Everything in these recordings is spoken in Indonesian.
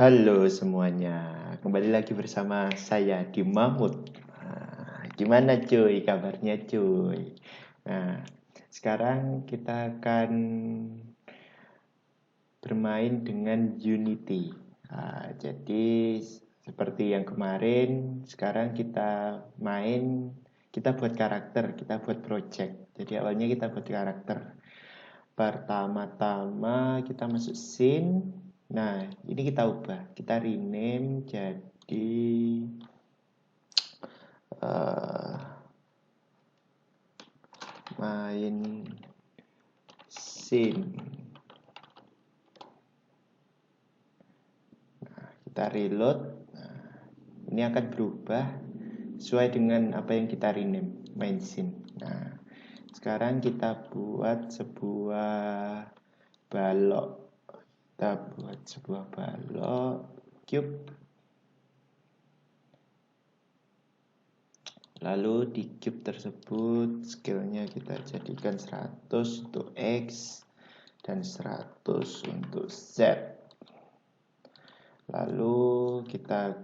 Halo semuanya, kembali lagi bersama saya di Mahmud. Gimana cuy, kabarnya cuy? Nah, sekarang kita akan bermain dengan Unity. Jadi seperti yang kemarin, sekarang kita buat karakter, kita buat project. Jadi awalnya kita buat karakter. Pertama-tama kita masuk scene. Nah, ini kita ubah, kita rename jadi main scene. Nah, kita reload. Nah, ini akan berubah sesuai dengan apa yang kita rename, main scene. Nah, sekarang kita buat sebuah balok. Kita buat sebuah balok cube. Lalu di cube tersebut scale-nya kita jadikan 100 untuk X dan 100 untuk Z. Lalu kita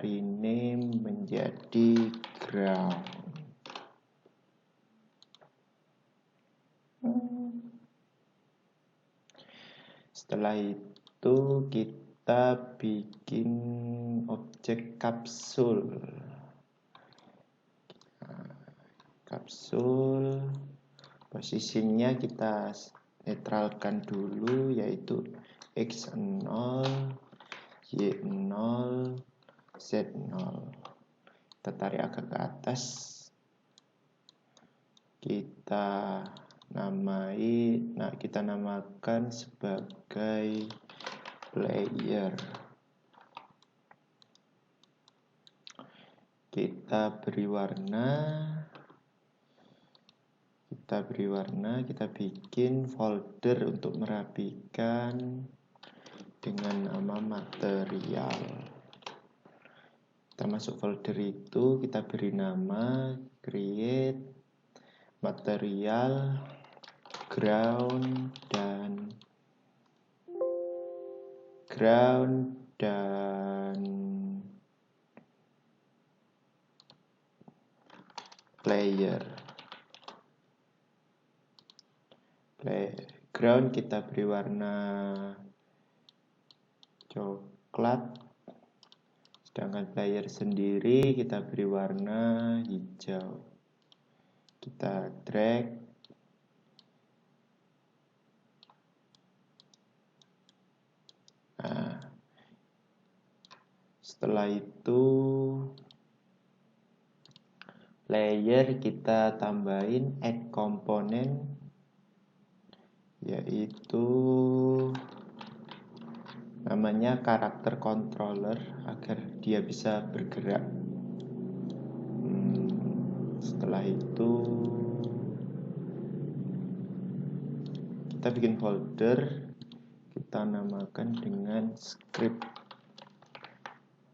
rename menjadi ground. Setelah itu kita bikin objek kapsul. Kapsul posisinya kita netralkan dulu, yaitu X0, Y0, Z0. Kita tarik agak ke atas. Kita namakan sebagai player. Kita beri warna, kita bikin folder untuk merapikan dengan nama material. Kita masuk folder itu, kita beri nama create material ground dan player. Ground kita beri warna coklat, sedangkan player sendiri kita beri warna hijau. Kita drag. Nah, setelah itu layer kita tambahin add komponen, yaitu namanya karakter controller agar dia bisa bergerak. Setelah itu kita bikin folder, kita namakan dengan script.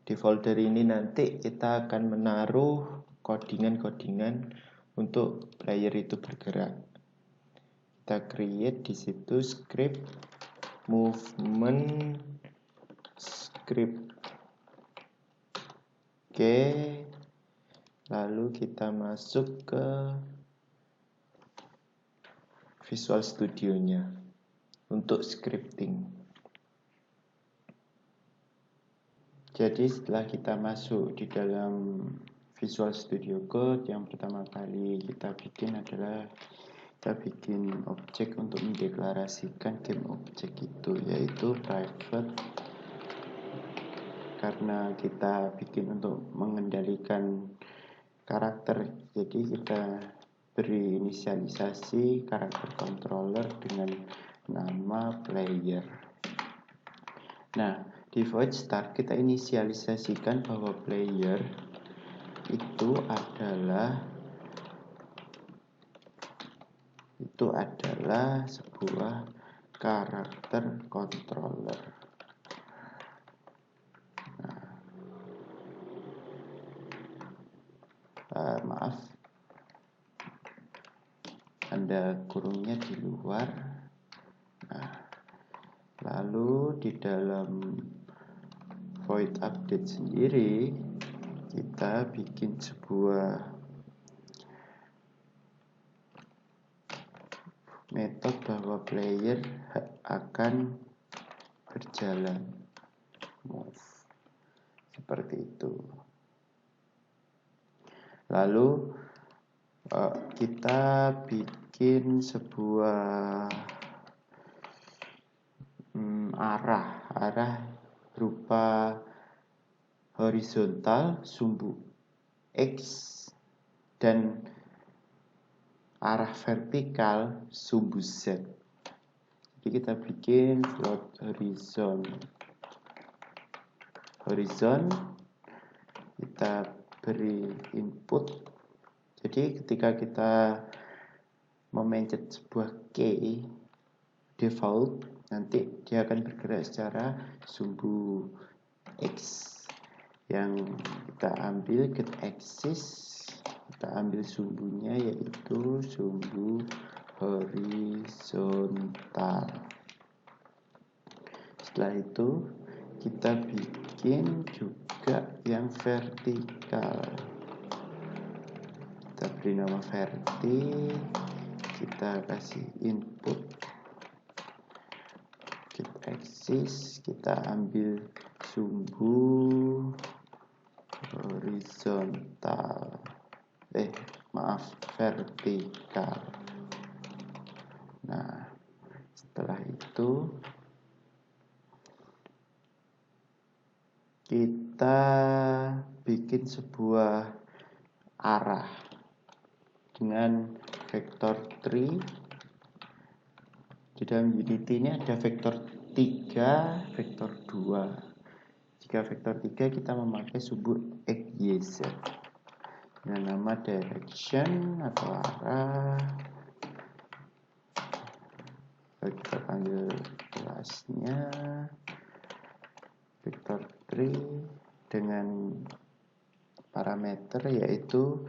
Di folder ini nanti kita akan menaruh codingan-codingan untuk player itu bergerak. Kita create di situ script movement script. Oke. Lalu kita masuk ke Visual Studio-nya untuk scripting. Jadi setelah kita masuk di dalam Visual Studio Code, yang pertama kali kita bikin adalah kita bikin objek untuk mendeklarasikan game objek itu, yaitu private. Karena kita bikin untuk mengendalikan karakter, jadi kita beri inisialisasi karakter controller dengan nama player. Nah, di void start kita inisialisasikan bahwa player itu adalah sebuah karakter controller. Maaf, ada kurungnya di luar. Nah, lalu di dalam void update sendiri, kita bikin sebuah metode bahwa player akan berjalan, move, seperti itu. Lalu kita bikin sebuah arah berupa horizontal sumbu X dan arah vertikal sumbu Z. Jadi kita bikin float horizon, kita beri input. Jadi ketika kita memencet sebuah key default, nanti dia akan bergerak secara sumbu X. Yang kita ambil get axis, kita ambil sumbunya yaitu sumbu horizontal. Setelah itu kita bikin juga yang vertikal. Kita beri nama verti, kita kasih input get axis, kita ambil sumbu horizontal, vertikal. Nah, setelah itu kita bikin sebuah arah dengan vektor 3. Di dalam Unity ini ada vektor 3, vektor 2. Jika vektor 3 kita memakai sumbu XYZ dengan nama direction atau arah. Lalu kita panggil kelasnya vektor 3 dengan parameter yaitu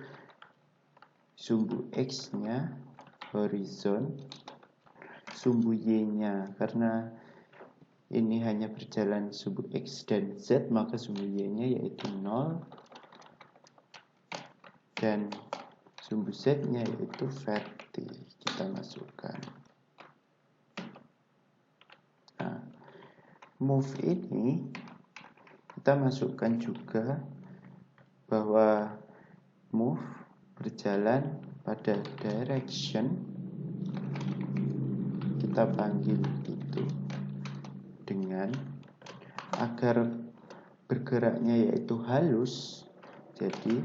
sumbu X-nya horizon, sumbu Y-nya karena ini hanya berjalan sumbu X dan Z, maka sumbu Y-nya yaitu 0 dan sumbu Z-nya yaitu verti. Kita masukkan. Nah, move ini kita masukkan juga bahwa move berjalan pada direction, kita panggil itu dengan agar bergeraknya yaitu halus, jadi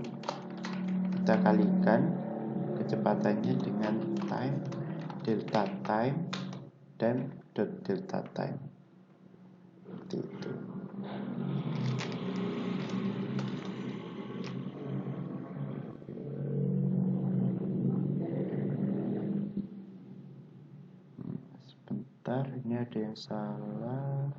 kita kalikan kecepatannya dengan time, delta time, dan dot delta time. Seperti itu. Sebentar, ini ada yang salah.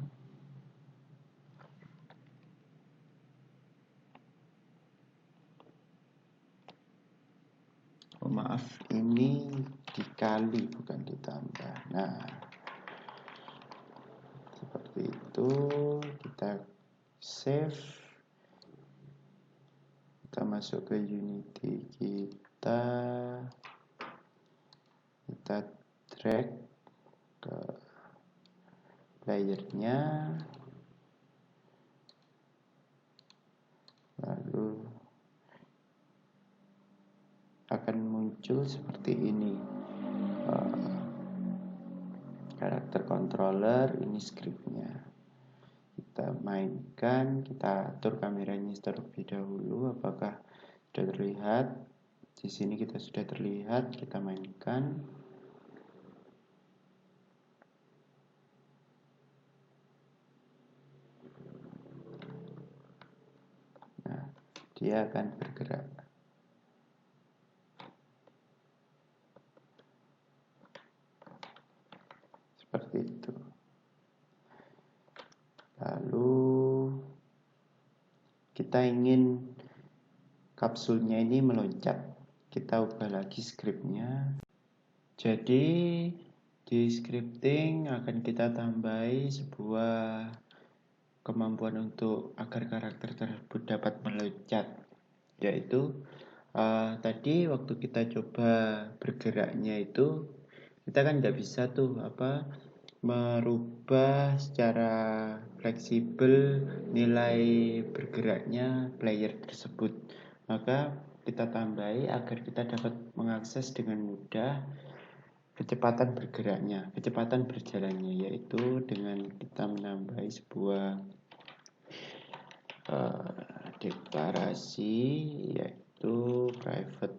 Oh, maaf, ini dikali bukan ditambah. Nah, seperti itu. Kita save, kita masuk ke Unity kita drag ke layernya, lalu akan muncul seperti ini. Karakter controller, ini scriptnya. Kita mainkan, kita atur kameranya terlebih dahulu apakah sudah terlihat. Di sini kita sudah terlihat, kita mainkan. Nah, dia akan bergerak. Seperti itu. Lalu kita ingin kapsulnya ini meloncat, kita ubah lagi scriptnya. Jadi di scripting akan kita tambahi sebuah kemampuan untuk agar karakter tersebut dapat meloncat, yaitu tadi waktu kita coba bergeraknya itu kita kan nggak bisa tuh merubah secara fleksibel nilai bergeraknya player tersebut. Maka kita tambahi agar kita dapat mengakses dengan mudah kecepatan bergeraknya, kecepatan berjalannya, yaitu dengan kita menambahi sebuah deklarasi, yaitu private.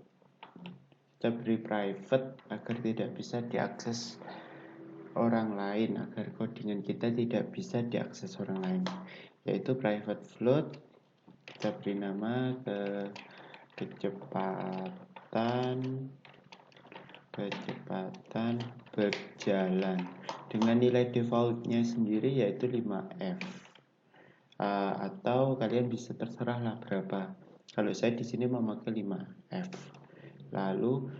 Kita beri private agar tidak bisa diakses orang lain, agar codingan kita tidak bisa diakses orang lain, yaitu private float. Kita beri nama kecepatan berjalan dengan nilai defaultnya sendiri yaitu 5F. Atau kalian bisa terserahlah berapa. Kalau saya di sini memakai 5F. Lalu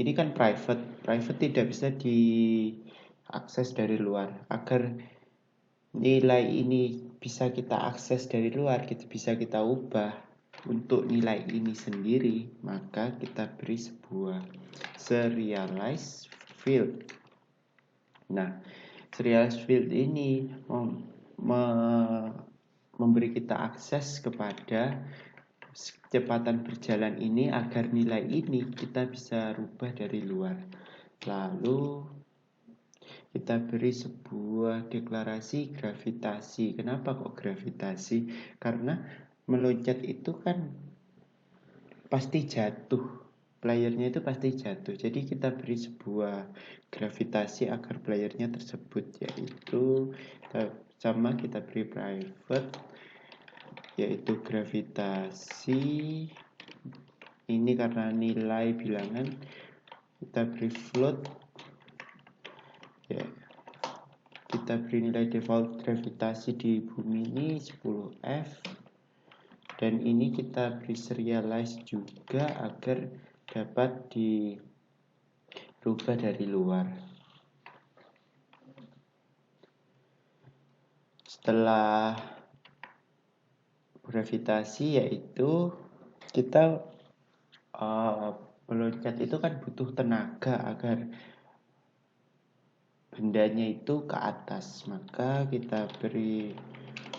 ini kan private tidak bisa diakses dari luar. Agar nilai ini bisa kita akses dari luar, bisa kita ubah untuk nilai ini sendiri, maka kita beri sebuah serialized field. Nah, serialized field ini memberi kita akses kepada kecepatan berjalan ini agar nilai ini kita bisa rubah dari luar. Lalu kita beri sebuah deklarasi gravitasi. Kenapa kok gravitasi? Karena meloncat itu kan pasti jatuh, playernya itu pasti jatuh. Jadi kita beri sebuah gravitasi agar playernya tersebut, yaitu kita beri private, yaitu gravitasi. Ini karena nilai bilangan, kita beri float, ya. Kita beri nilai default gravitasi di bumi ini 10F. Dan ini kita beri serialize juga agar dapat dirubah dari luar. Setelah gravitasi, yaitu kita meloncat itu kan butuh tenaga agar bendanya itu ke atas. Maka kita beri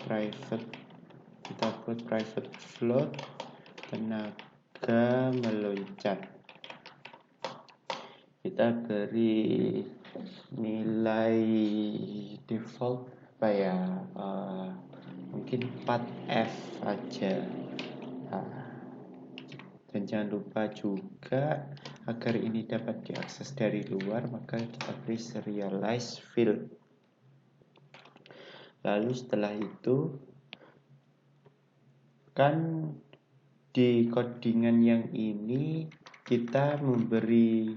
private float tenaga meloncat. Kita beri nilai default mungkin 4F aja. Dan jangan lupa juga agar ini dapat diakses dari luar, maka kita beri serialized field. Lalu setelah itu kan di codingan yang ini kita memberi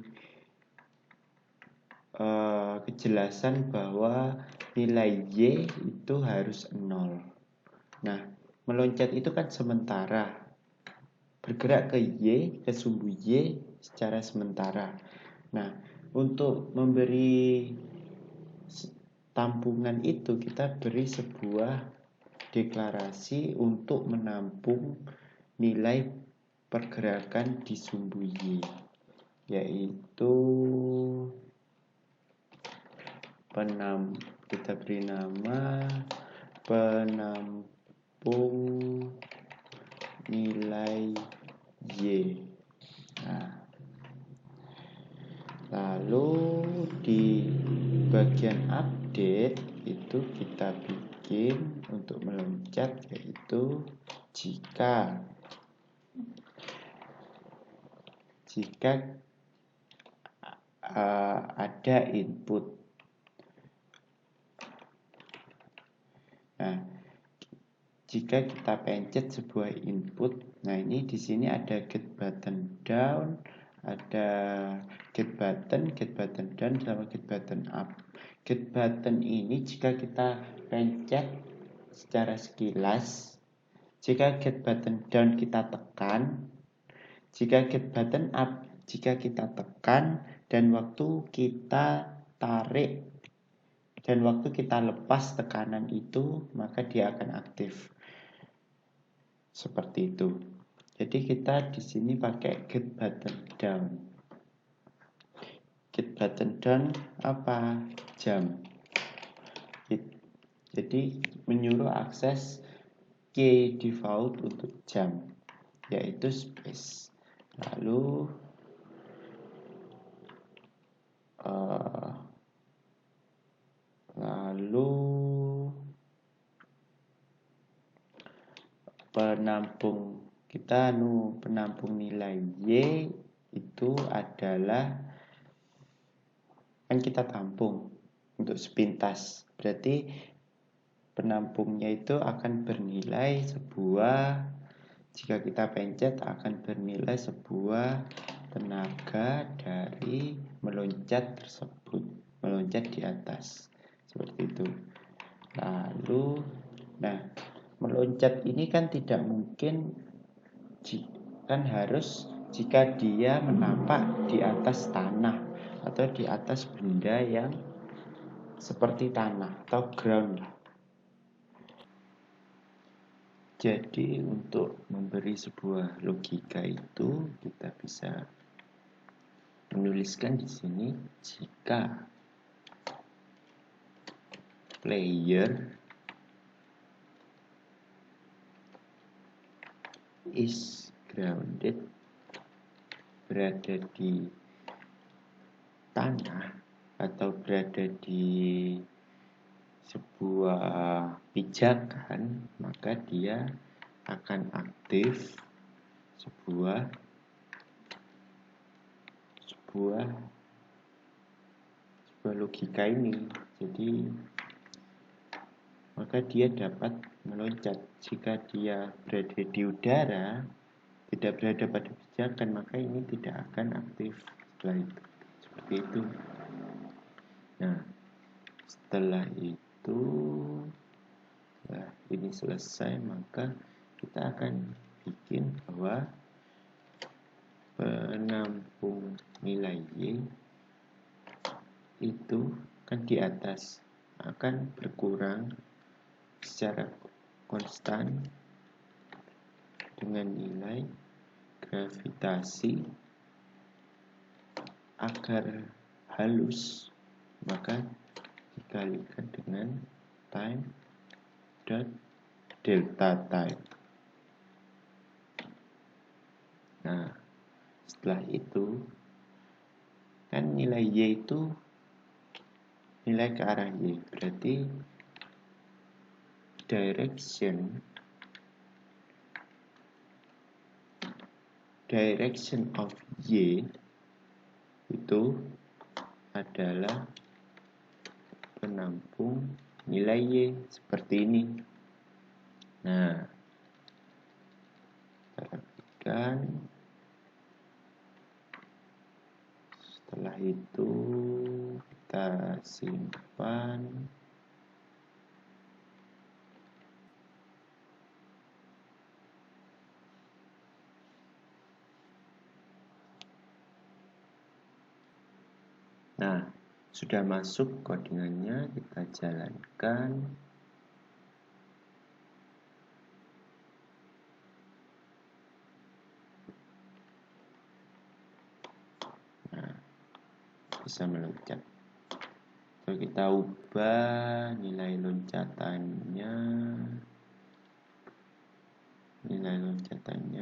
kejelasan bahwa nilai Y itu harus 0. Nah, meloncat itu kan sementara, bergerak ke Y, ke sumbu Y secara sementara. Nah, untuk memberi tampungan itu kita beri sebuah deklarasi untuk menampung nilai pergerakan di sumbu Y, yaitu kita beri nama penampung nilai Y. Nah, lalu di bagian update itu kita bikin untuk meloncat, yaitu jika ada input. Nah, jika kita pencet sebuah input, nah ini di sini ada get button down, ada get button down, sama get button up. Get button ini jika kita pencet secara sekilas, jika get button down kita tekan, jika get button up jika kita tekan, dan waktu kita tarik dan waktu kita lepas tekanan itu, maka dia akan aktif. Seperti itu. Jadi kita di sini pakai get button down. Get button down apa? Jam. Jadi menyuruh akses key default untuk jam, yaitu space. Lalu penampung kita penampung nilai Y itu adalah, kan kita tampung untuk sepintas, berarti penampungnya itu akan bernilai sebuah, jika kita pencet akan bernilai sebuah tenaga dari meloncat tersebut, meloncat di atas, seperti itu. Lalu meloncat ini kan tidak mungkin, kan harus jika dia menapak di atas tanah atau di atas benda yang seperti tanah atau ground lah. Jadi untuk memberi sebuah logika itu kita bisa menuliskan di sini, jika player is grounded, berada di tanah atau berada di sebuah pijakan, maka dia akan aktif sebuah logika ini. Jadi maka dia dapat meloncat. Jika dia berada di udara, tidak berada pada pijakan, maka ini tidak akan aktif setelah itu. Seperti itu. Nah, setelah itu ini selesai, maka kita akan bikin bahwa penampung nilai Y itu kan di atas akan berkurang secara konstan dengan nilai gravitasi. Agar halus, maka dikalikan dengan time dot delta time. Nah, setelah itu kan nilai Y itu nilai ke arah Y, berarti direction of Y itu adalah penampung nilai Y seperti ini. Nah, perhatikan, setelah itu kita simpan. Nah, sudah masuk codingannya, kita jalankan. Nah, bisa meloncat. Kalau kita ubah nilai loncatannya,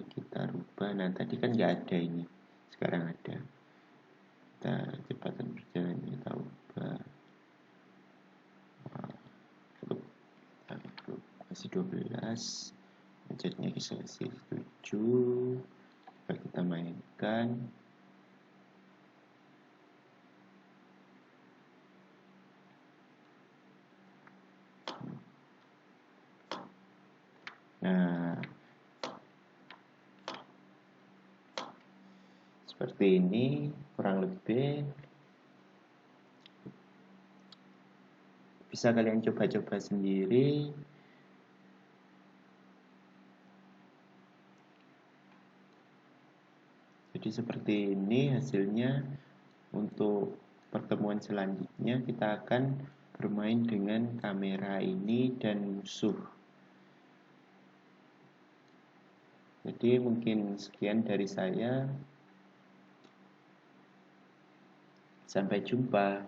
kita rubah. Nah, tadi kan nggak ada ini, sekarang ada. Kita kecepatan berjalannya kita ubah. Masih 12, loncatnya kasih 7. Coba kita mainkan. Nah, seperti ini kurang lebih. Bisa kalian coba-coba sendiri. Jadi seperti ini hasilnya. Untuk pertemuan selanjutnya kita akan bermain dengan kamera ini dan musuh. Jadi mungkin sekian dari saya. Sampai jumpa.